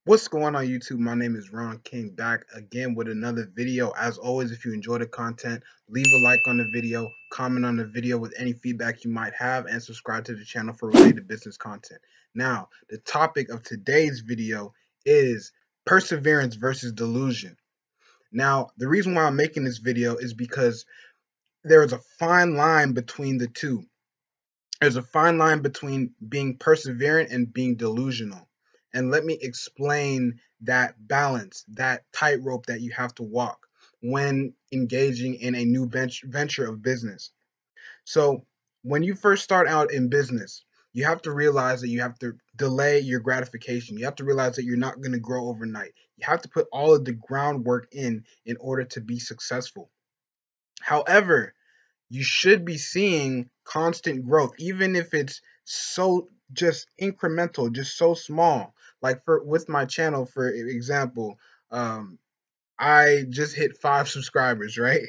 What's going on YouTube? My name is Ron King, back again with another video. As always, if you enjoy the content, leave a like on the video, comment on the video with any feedback you might have, and subscribe to the channel for related business content. Now, the topic of today's video is perseverance versus delusion. Now, the reason why I'm making this video is because there is a fine line between the two. There's a fine line between being perseverant and being delusional. And let me explain that balance, that tightrope that you have to walk when engaging in a new venture of business. So, when you first start out in business, you have to realize that you have to delay your gratification. You have to realize that you're not going to grow overnight. You have to put all of the groundwork in order to be successful. However, you should be seeing constant growth, even if it's so just incremental, just so small. Like for with my channel, for example, I just hit 5 subscribers, right?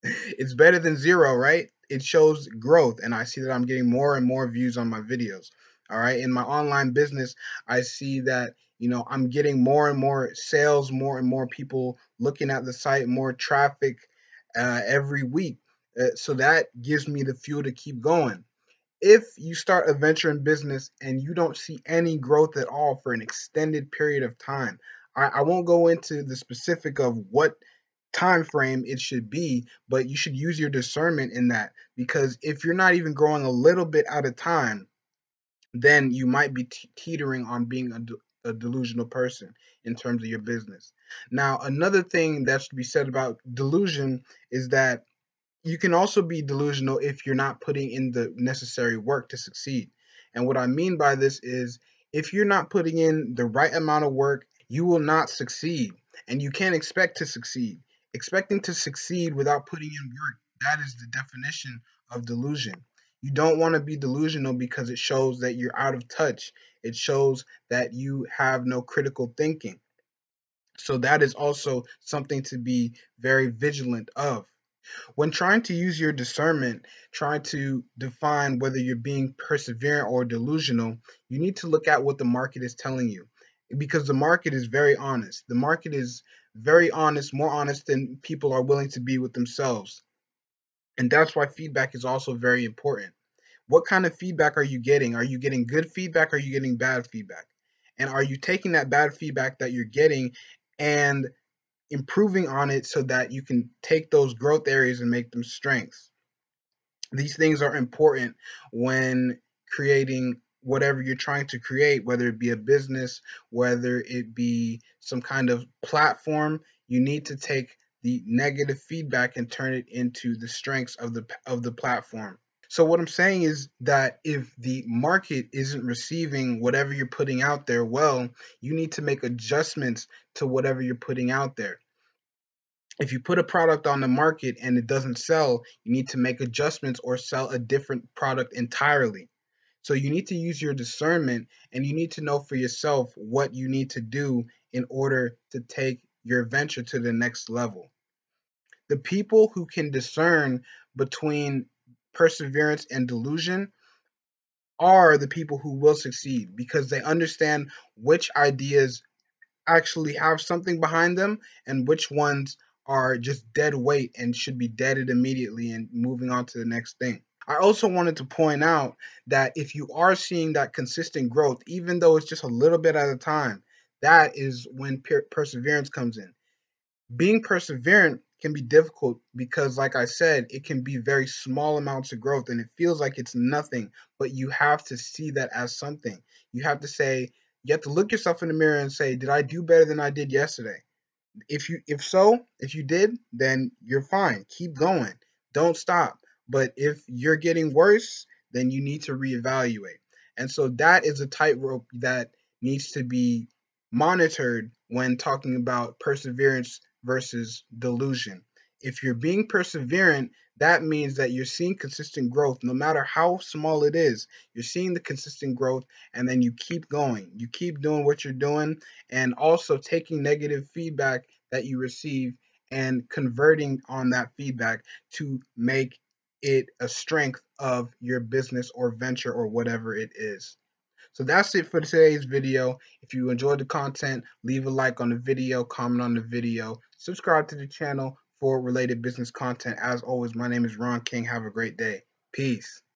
It's better than zero, right? It shows growth, and I see that I'm getting more and more views on my videos. All right, in my online business, I see that I'm getting more and more sales, more and more people looking at the site, more traffic every week. So that gives me the fuel to keep going. If you start a venture in business and you don't see any growth at all for an extended period of time, I won't go into the specific of what time frame it should be, but you should use your discernment in that, because if you're not even growing a little bit at a time, then you might be teetering on being a delusional person in terms of your business. Now, another thing that should be said about delusion is that you can also be delusional if you're not putting in the necessary work to succeed. And what I mean by this is, if you're not putting in the right amount of work, you will not succeed. And you can't expect to succeed. Expecting to succeed without putting in work, that is the definition of delusion. You don't want to be delusional because it shows that you're out of touch. It shows that you have no critical thinking. So that is also something to be very vigilant of. When trying to use your discernment, trying to define whether you're being perseverant or delusional, you need to look at what the market is telling you. Because the market is very honest. The market is very honest, more honest than people are willing to be with themselves. And that's why feedback is also very important. What kind of feedback are you getting? Are you getting good feedback? Or are you getting bad feedback? And are you taking that bad feedback that you're getting and improving on it so that you can take those growth areas and make them strengths? These things are important when creating whatever you're trying to create, whether it be a business, whether it be some kind of platform. You need to take the negative feedback and turn it into the strengths of the platform. So what I'm saying is that if the market isn't receiving whatever you're putting out there, well, you need to make adjustments to whatever you're putting out there. If you put a product on the market and it doesn't sell, you need to make adjustments or sell a different product entirely. So you need to use your discernment, and you need to know for yourself what you need to do in order to take your venture to the next level. The people who can discern between perseverance and delusion are the people who will succeed, because they understand which ideas actually have something behind them and which ones are just dead weight and should be deaded immediately and moving on to the next thing. I also wanted to point out that if you are seeing that consistent growth, even though it's just a little bit at a time, that is when perseverance comes in. Being perseverant can be difficult because, like I said, it can be very small amounts of growth and it feels like it's nothing, but you have to see that as something. You have to say, you have to look yourself in the mirror and say, did I do better than I did yesterday? If you did, then you're fine. Keep going. Don't stop. But if you're getting worse, then you need to reevaluate. And so that is a tightrope that needs to be monitored when talking about perseverance versus delusion. If you're being perseverant, that means that you're seeing consistent growth, no matter how small it is. You're seeing the consistent growth, and then you keep going. You keep doing what you're doing, and also taking negative feedback that you receive and converting on that feedback to make it a strength of your business or venture or whatever it is. So that's it for today's video. If you enjoyed the content, leave a like on the video, comment on the video, subscribe to the channel for related business content. As always, my name is Ron King. Have a great day. Peace.